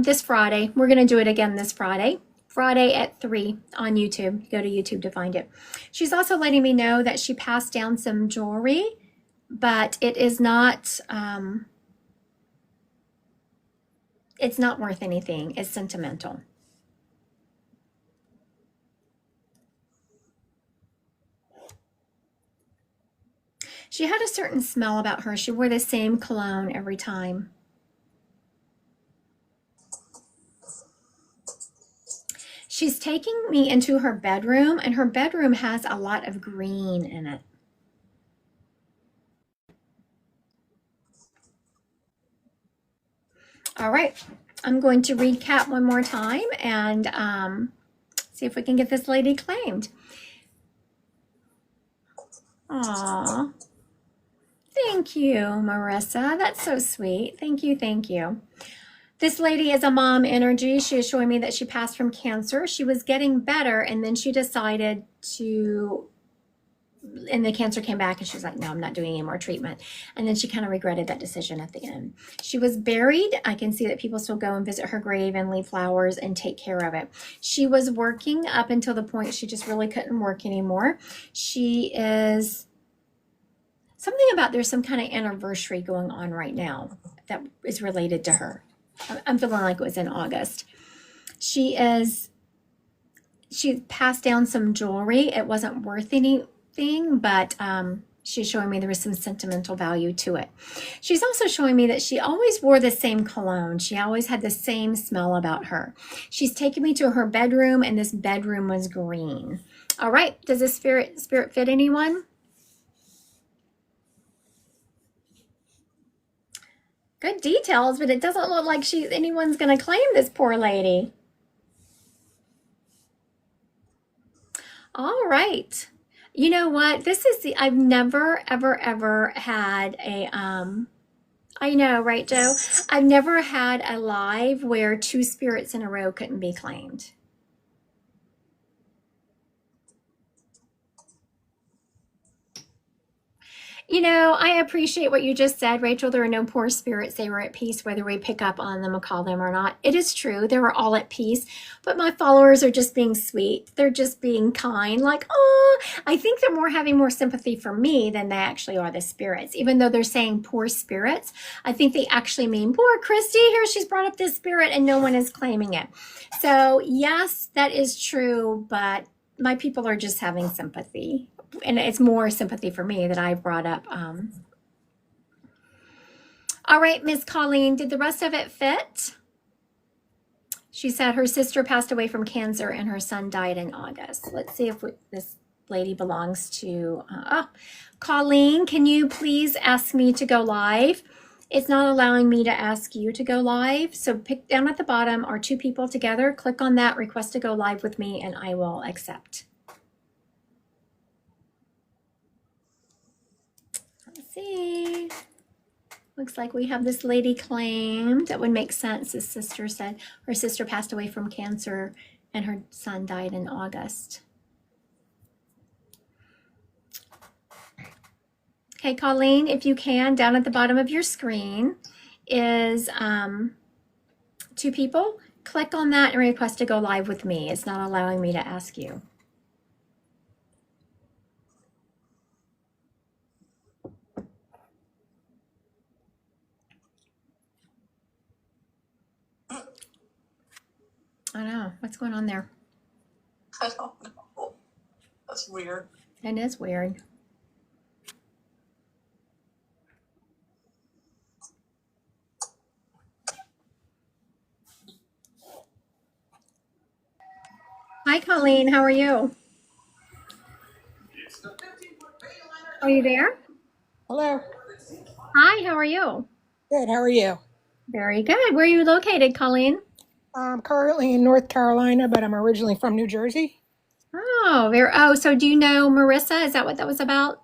this Friday, we're going to do it again this Friday at 3 on YouTube. Go to YouTube to find it. She's also letting me know that she passed down some jewelry, but it is not, it's not worth anything. It's sentimental. She had a certain smell about her. She wore the same cologne every time. She's taking me into her bedroom, and her bedroom has a lot of green in it. All right, I'm going to recap one more time and see if we can get this lady claimed. Aw. Thank you, Marissa. That's so sweet. Thank you, thank you. This lady is a mom energy. She is showing me that she passed from cancer. She was getting better, and then she decided to, and the cancer came back, and she was like, no, I'm not doing any more treatment. And then she kind of regretted that decision at the end. She was buried. I can see that people still go and visit her grave and leave flowers and take care of it. She was working up until the point she just really couldn't work anymore. She is, something about there's some kind of anniversary going on right now that is related to her. I'm feeling like it was in August. She passed down some jewelry. It wasn't worth thing, but she's showing me there was some sentimental value to it. She's also showing me that she always wore the same cologne. She always had the same smell about her. She's taken me to her bedroom, and this bedroom was green. All right, does this spirit fit anyone? Good details, but it doesn't look like anyone's going to claim this poor lady. All right. You know what? I've never, ever, ever had a, I know, right, Joe? I've never had a live where two spirits in a row couldn't be claimed. You know, I appreciate what you just said, Rachel. There are no poor spirits. They were at peace, whether we pick up on them or call them or not. It is true. They were all at peace. But my followers are just being sweet. They're just being kind. Like, oh, I think they're having more sympathy for me than they actually are the spirits. Even though they're saying poor spirits, I think they actually mean, poor Christy, here she's brought up this spirit and no one is claiming it. So yes, that is true. But my people are just having sympathy. And it's more sympathy for me that I brought up. All right, Miss Colleen, did the rest of it fit? She said her sister passed away from cancer and her son died in August. Let's see if this lady belongs to... Colleen, can you please ask me to go live? It's not allowing me to ask you to go live. So pick down at the bottom are two people together. Click on that, request to go live with me, and I will accept. See, looks like we have this lady claimed. That would make sense. His sister said her sister passed away from cancer and her son died in August. Okay, Colleen, if you can, down at the bottom of your screen is two people. Click on that and request to go live with me. It's not allowing me to ask you. I know. What's going on there? I don't know. That's weird. It is weird. Hi, Colleen. How are you? Are you there? Hello. Hi, how are you? Good. How are you? Very good. Where are you located, Colleen? I'm currently in North Carolina, but I'm originally from New Jersey. So do you know Marissa? Is that what that was about?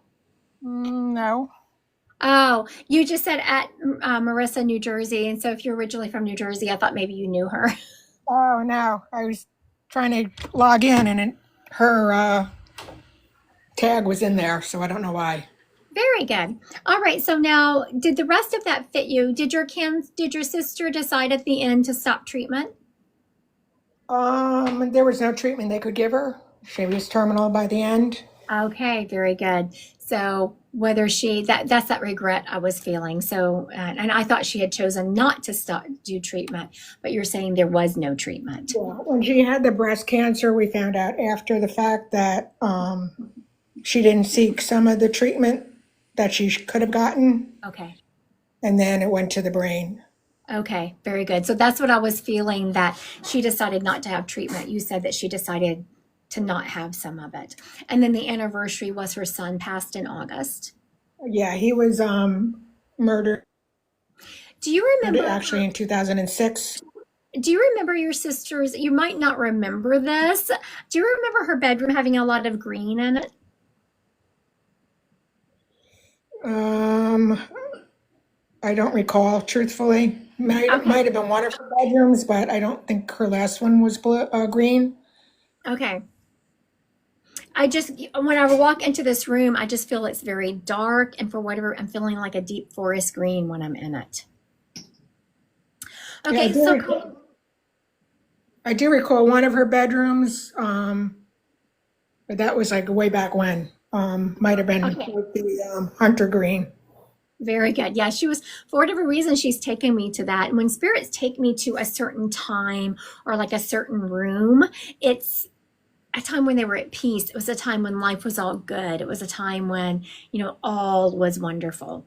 No. Oh, you just said at Marissa, New Jersey. And so if you're originally from New Jersey, I thought maybe you knew her. Oh, no. I was trying to log in and her tag was in there, so I don't know why. Very good. All right. So now, did the rest of that fit you? Did your sister decide at the end to stop treatment? There was no treatment they could give her. She was terminal by the end. Okay, very good. So whether that's that regret I was feeling. So, and I thought she had chosen not to do treatment, but you're saying there was no treatment. Yeah. When she had the breast cancer, we found out after the fact that she didn't seek some of the treatment that she could have gotten. Okay. And then it went to the brain. Okay, very good. So that's what I was feeling, that she decided not to have treatment. You said that she decided to not have some of it. And then the anniversary was her son passed in August. Yeah, he was murdered. Do you remember? Actually in 2006. Do you remember your sister's? You might not remember this. Do you remember her bedroom having a lot of green in it? I don't recall, truthfully. Might have been one of her bedrooms, but I don't think her last one was green. Okay. When I walk into this room, I just feel it's very dark, and for whatever, I'm feeling like a deep forest green when I'm in it. Okay, Yeah, I do recall one of her bedrooms, but that was like way back when. Might have been with the hunter green. Very good. Yeah, she was, for whatever reason, she's taken me to that. And when spirits take me to a certain time or like a certain room, a time when they were at peace. It was a time when life was all good. It was a time when, all was wonderful.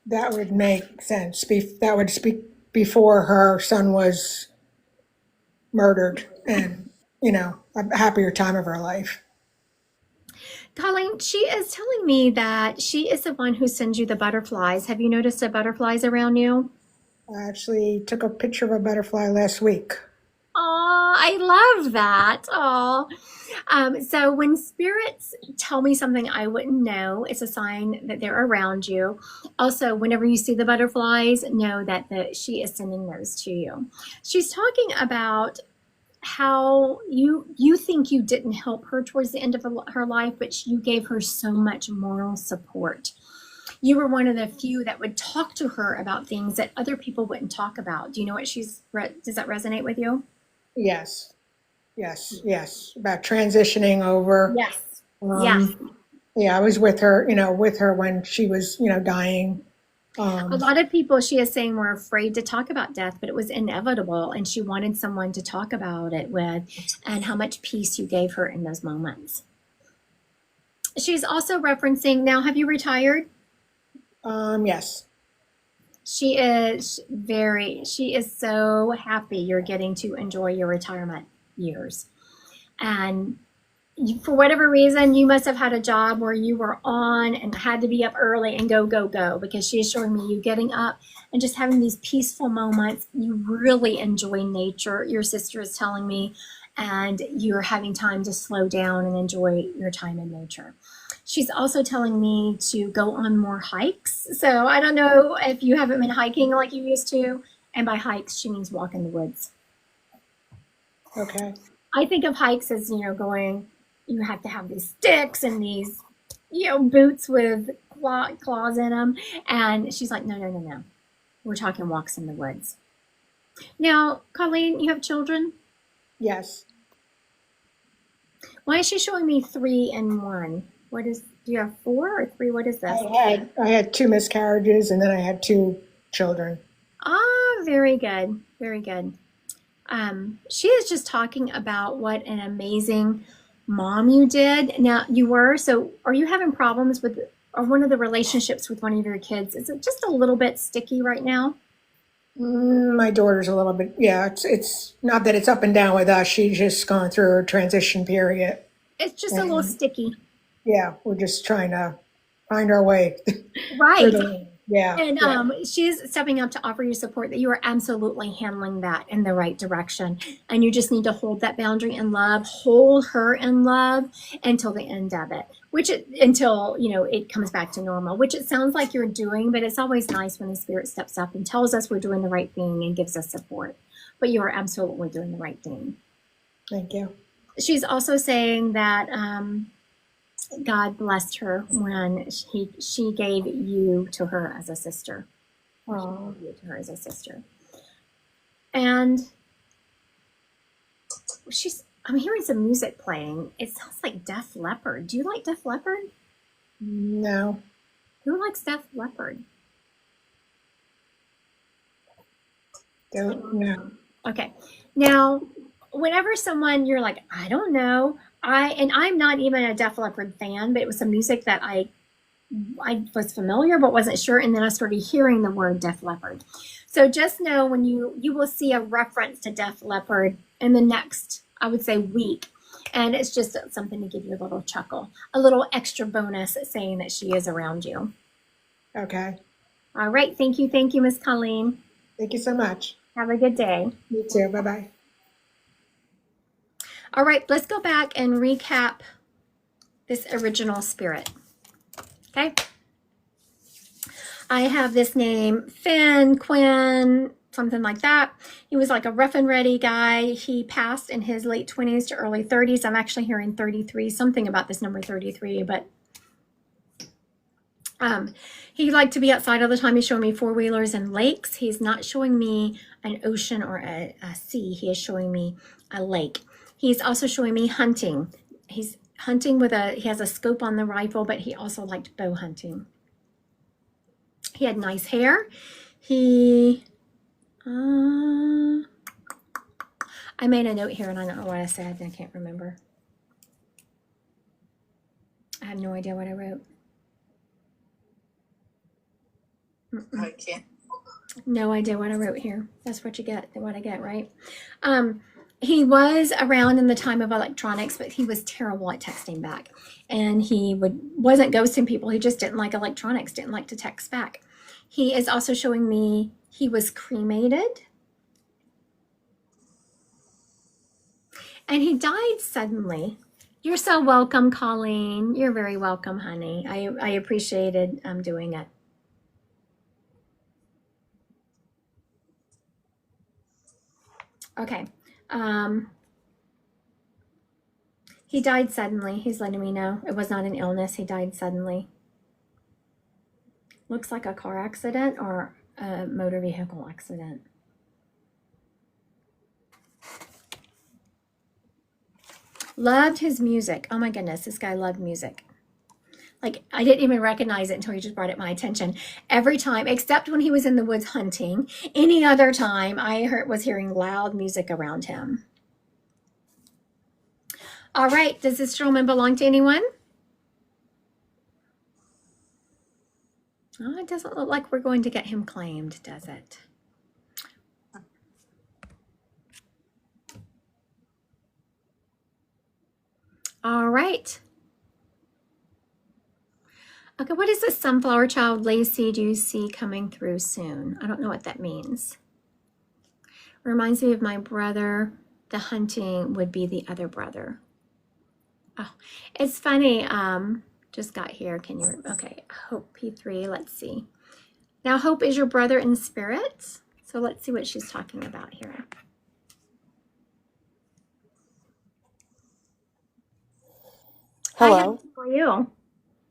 That would make sense. That would speak before her son was murdered and, a happier time of her life. Colleen, she is telling me that she is the one who sends you the butterflies. Have you noticed the butterflies around you? I actually took a picture of a butterfly last week. Oh, I love that. Oh, so when spirits tell me something I wouldn't know, it's a sign that they're around you. Also, whenever you see the butterflies, know that she is sending those to you. She's talking about how you think you didn't help her towards the end of her life, but you gave her so much moral support. You were one of the few that would talk to her about things that other people wouldn't talk about. Do you know what does that resonate with you? Yes. About transitioning over. Yes. Yes. Yeah, I was with her, when she was, dying. A lot of people, she is saying, were afraid to talk about death, but it was inevitable, and she wanted someone to talk about it with, and how much peace you gave her in those moments. She's also referencing, now, have you retired? Yes. She is so happy you're getting to enjoy your retirement years. And for whatever reason, you must have had a job where you were on and had to be up early and go, because she is showing me you getting up and just having these peaceful moments. You really enjoy nature, your sister is telling me, and you're having time to slow down and enjoy your time in nature. She's also telling me to go on more hikes. So I don't know if you haven't been hiking like you used to. And by hikes, she means walk in the woods. Okay. I think of hikes as, going, you have to have these sticks and these, boots with claws in them. And she's like, no. We're talking walks in the woods. Now, Colleen, you have children? Yes. Why is she showing me 3 and 1? Do you have 4 or 3? What is this? I had 2 miscarriages and then I had 2 children. Ah, very good. Very good. She is just talking about what an amazing mom you did. Now, so are you having problems with, or one of the relationships with one of your kids? Is it just a little bit sticky right now? My daughter's a little bit, yeah, it's not that it's up and down with us. She's just gone through her transition period. It's just a little sticky. Yeah, we're just trying to find our way. Right. Yeah. And she's stepping up to offer you support, that you are absolutely handling that in the right direction. And you just need to hold that boundary in love, hold her in love until the end of it, until it comes back to normal, which it sounds like you're doing, but it's always nice when the spirit steps up and tells us we're doing the right thing and gives us support. But you are absolutely doing the right thing. Thank you. She's also saying that God blessed her when she gave you to her as a sister. Oh. You to her as a sister. And I'm hearing some music playing. It sounds like Def Leppard. Do you like Def Leppard? No. Who likes Def Leppard? Don't know. Okay. Now, whenever you're like, I don't know, I'm not even a Def Leppard fan, but it was some music that I was familiar but wasn't sure, and then I started hearing the word Def Leppard. So just know when you will see a reference to Def Leppard in the next, I would say, week, and it's just something to give you a little chuckle, a little extra bonus saying that she is around you. Okay. All right. Thank you, Miss Colleen. Thank you so much. Have a good day. You too. Bye-bye. All right, let's go back and recap this original spirit. Okay. I have this name, Finn, Quinn, something like that. He was like a rough and ready guy. He passed in his late 20s to early 30s. I'm actually hearing 33, something about this number 33, but he liked to be outside all the time. He's showing me 4-wheelers and lakes. He's not showing me an ocean or a sea. He is showing me a lake. He's also showing me hunting. He's hunting he has a scope on the rifle, but he also liked bow hunting. He had nice hair. I made a note here and I don't know what I said. I can't remember. have no idea what I wrote. I can't. No idea what I wrote here. That's what you get, what I get, right? He was around in the time of electronics, but he was terrible at texting back. And he wasn't ghosting people. He just didn't like electronics, didn't like to text back. He is also showing me he was cremated. And he died suddenly. You're so welcome, Colleen. You're very welcome, honey. I appreciated doing it. Okay. He died suddenly. He's letting me know. It was not an illness. He died suddenly. Looks like a car accident or a motor vehicle accident. Loved his music. Oh my goodness, this guy loved music. Like, I didn't even recognize it until you just brought it my attention. Every time, except when he was in the woods hunting, any other time I was hearing loud music around him. All right, does this gentleman belong to anyone? Oh, it doesn't look like we're going to get him claimed, does it? All right. Okay, what is this sunflower child, Lacey, do you see coming through soon? I don't know what that means. Reminds me of my brother. The hunting would be the other brother. Oh, it's funny. Just got here. Can you? Okay, Hope P3. Let's see. Now, Hope is your brother in spirit. So let's see what she's talking about here. Hi, Hello. how are you?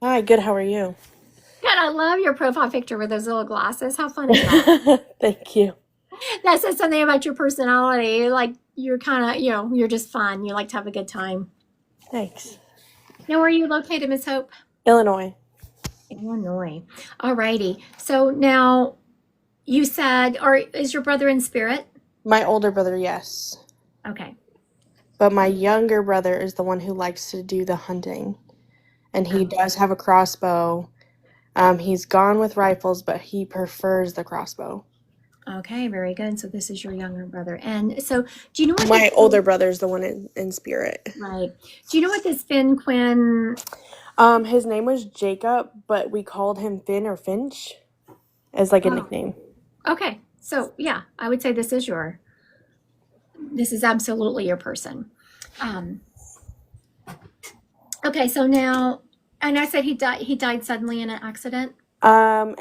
Hi, good. How are you? Good. I love your profile picture with those little glasses. How fun is that? Thank you. That says something about your personality. Like you're kind of, you're just fun. You like to have a good time. Thanks. Now, where are you located, Miss Hope? Illinois. Illinois. All righty. So now you said, or is your brother in spirit? My older brother, yes. Okay. But my younger brother is the one who likes to do the hunting. And he does have a crossbow. He's gone with rifles, but he prefers the crossbow. Okay, very good. So this is your younger brother. And so do you know what My older brother's the one in spirit. Right. Do you know what this Finn Quinn? His name was Jacob, but we called him Finn or Finch as like a nickname. Okay. So yeah, I would say this is absolutely your person. Okay, so now, and I said he died suddenly in an accident.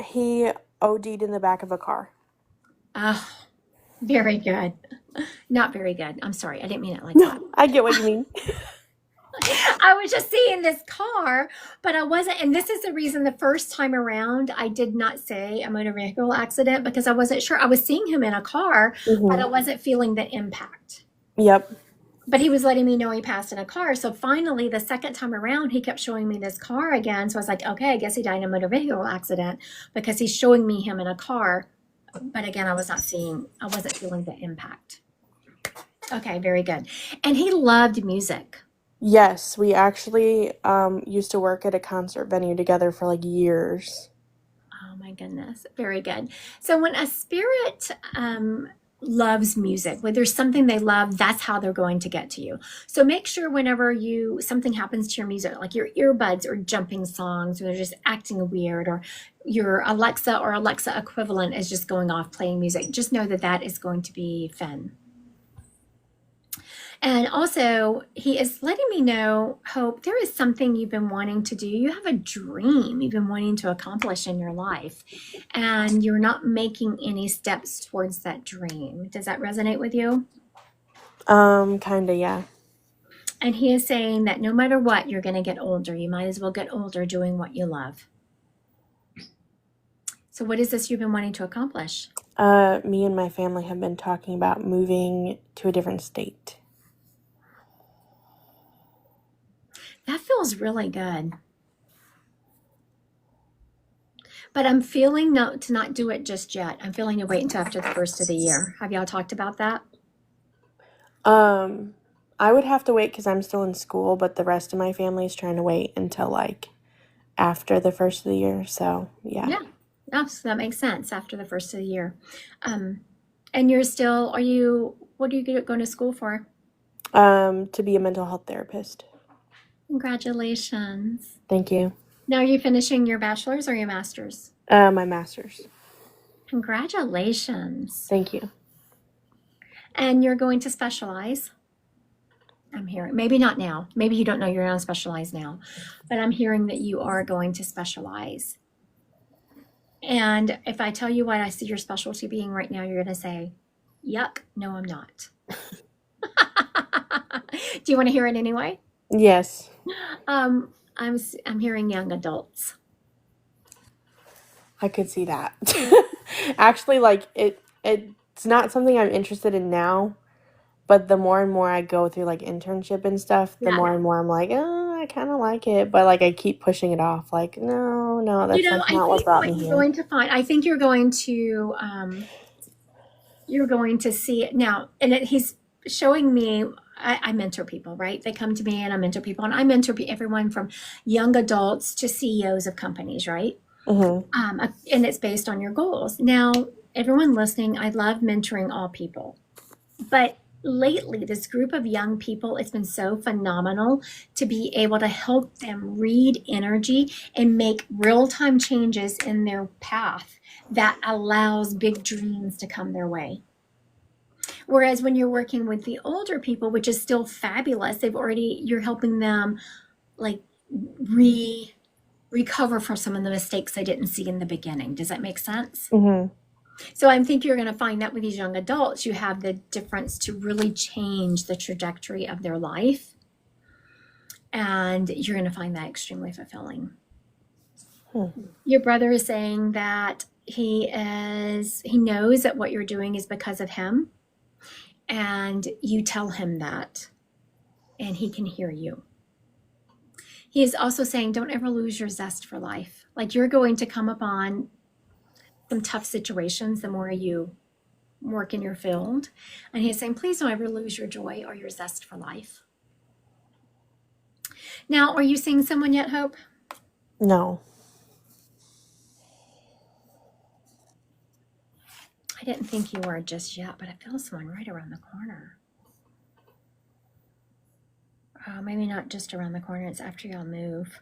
He OD'd in the back of a car. Oh, very good. Not very good. I'm sorry. I didn't mean it like that. I get what you mean. I was just seeing this car, but I wasn't. And this is the reason the first time around I did not say a motor vehicle accident because I wasn't sure. I was seeing him in a car, but I wasn't feeling the impact. Yep. But he was letting me know he passed in a car. So finally, the second time around, he kept showing me this car again. So I was like, okay, I guess he died in a motor vehicle accident because he's showing me him in a car. But again, I wasn't feeling the impact. Okay, very good. And he loved music. Yes, we actually used to work at a concert venue together for like years. Oh my goodness, very good. So when a spirit loves music, when there's something they love, that's how they're going to get to you. So make sure whenever something happens to your music, like your earbuds are jumping songs, or they're just acting weird, or your Alexa or Alexa equivalent is just going off playing music, just know that that is going to be Finn. And also, he is letting me know, Hope, there is something you've been wanting to do. You have a dream you've been wanting to accomplish in your life, and you're not making any steps towards that dream. Does that resonate with you? Kinda, yeah. And he is saying that no matter what, you're going to get older. You might as well get older doing what you love. So what is this you've been wanting to accomplish? Me and my family have been talking about moving to a different state. That feels really good. But I'm feeling to not do it just yet. I'm feeling to wait until after the first of the year. Have y'all talked about that? I would have to wait because I'm still in school, but the rest of my family is trying to wait until like after the first of the year. So yeah. Yeah. Yeah, so that makes sense after the first of the year. And you're still, what are you going to school for? To be a mental health therapist. Congratulations. Thank you. Now, are you finishing your bachelor's or your master's? My master's. Congratulations. Thank you. And you're going to specialize. I'm hearing, maybe not now. Maybe you don't know you're going to specialize now, but I'm hearing that you are going to specialize. And if I tell you what I see your specialty being right now, you're going to say, yuck, no, I'm not. Do you want to hear it anyway? Yes. I'm hearing young adults. I could see that. Actually, like it's not something I'm interested in now, but the more and more I go through like internship and stuff, the Yeah. more and more I'm like, oh, I kind of like it, but like I keep pushing it off. Like, no, that's You know, like I not what think brought what me you're here. going to find, I think you're going to see it now. And he's showing me, I mentor people, right? They come to me and I mentor people, and I mentor everyone from young adults to CEOs of companies, right? Mm-hmm. And it's based on your goals. Now, everyone listening, I love mentoring all people. But lately, this group of young people, it's been so phenomenal to be able to help them read energy and make real-time changes in their path that allows big dreams to come their way. Whereas when you're working with the older people, which is still fabulous, you're helping them like recover from some of the mistakes they didn't see in the beginning. Does that make sense? Mm-hmm. So I think you're going to find that with these young adults, you have the difference to really change the trajectory of their life. And you're going to find that extremely fulfilling. Your brother is saying that he knows that what you're doing is because of him. And you tell him that, and he can hear you. He is also saying, don't ever lose your zest for life. Like, you're going to come upon some tough situations the more you work in your field. And he's saying, please don't ever lose your joy or your zest for life. Now, are you seeing someone yet, Hope? No. I didn't think you were just yet, but I feel someone right around the corner. Maybe not just around the corner, it's after y'all move.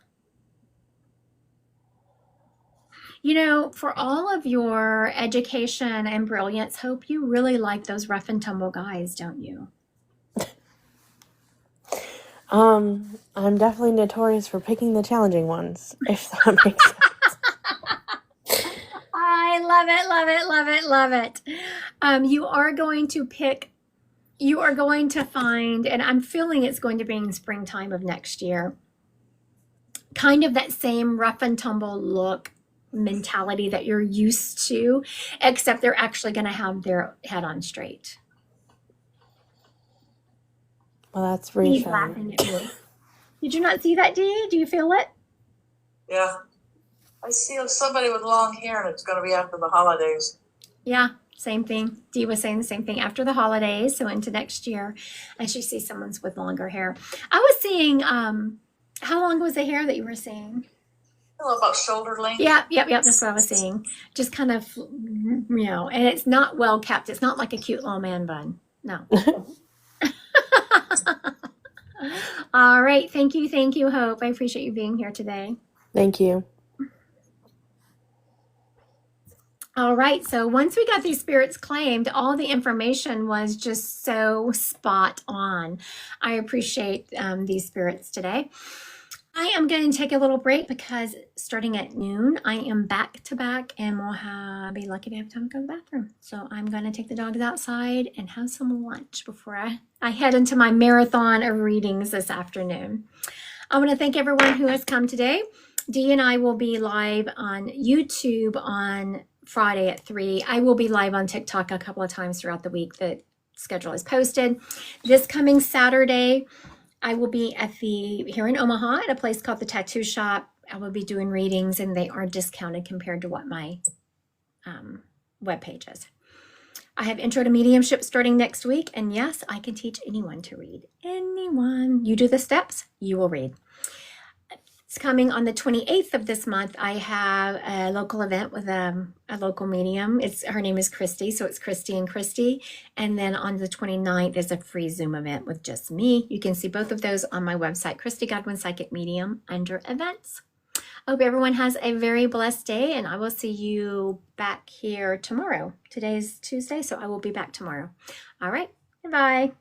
You know, for all of your education and brilliance, Hope, you really like those rough and tumble guys, don't you? I'm definitely notorious for picking the challenging ones, if that makes sense. I love it, love it, love it, love it. You are going to find, and I'm feeling it's going to be in springtime of next year, kind of that same rough and tumble look mentality that you're used to, except they're actually going to have their head on straight. Well, that's He's reassuring. laughing at me. Did you not see that, Dee? Do you feel it? Yeah. I see somebody with long hair, and it's going to be after the holidays. Yeah, same thing. Dee was saying the same thing after the holidays, so into next year, and she sees someone with longer hair. I was seeing, how long was the hair that you were seeing? A little about shoulder length. Yep. That's what I was seeing. Just kind of, and it's not well kept. It's not like a cute little man bun. No. All right. Thank you, Hope. I appreciate you being here today. Thank you. All right. So once we got these spirits claimed, all the information was just so spot on. I appreciate these spirits today. I am going to take a little break because starting at noon, I am back to back, and we'll be lucky to have time to go to the bathroom. So I'm going to take the dogs outside and have some lunch before I head into my marathon of readings this afternoon. I want to thank everyone who has come today. Dee and I will be live on YouTube on Friday at 3. I will be live on TikTok a couple of times throughout the week. The schedule is posted. This coming Saturday, I will be here in Omaha at a place called the Tattoo Shop. I will be doing readings, and they are discounted compared to what my webpage is. I have Intro to Mediumship starting next week, and yes, I can teach anyone to read. Anyone. You do the steps, you will read. It's coming on the 28th of this month. I have a local event with a local medium. Her name is Christy, so it's Christy and Christy. And then on the 29th is a free Zoom event with just me. You can see both of those on my website, Christy Godwin Psychic Medium, under events. I hope everyone has a very blessed day, and I will see you back here tomorrow. Today's Tuesday, so I will be back tomorrow. All right, bye-bye.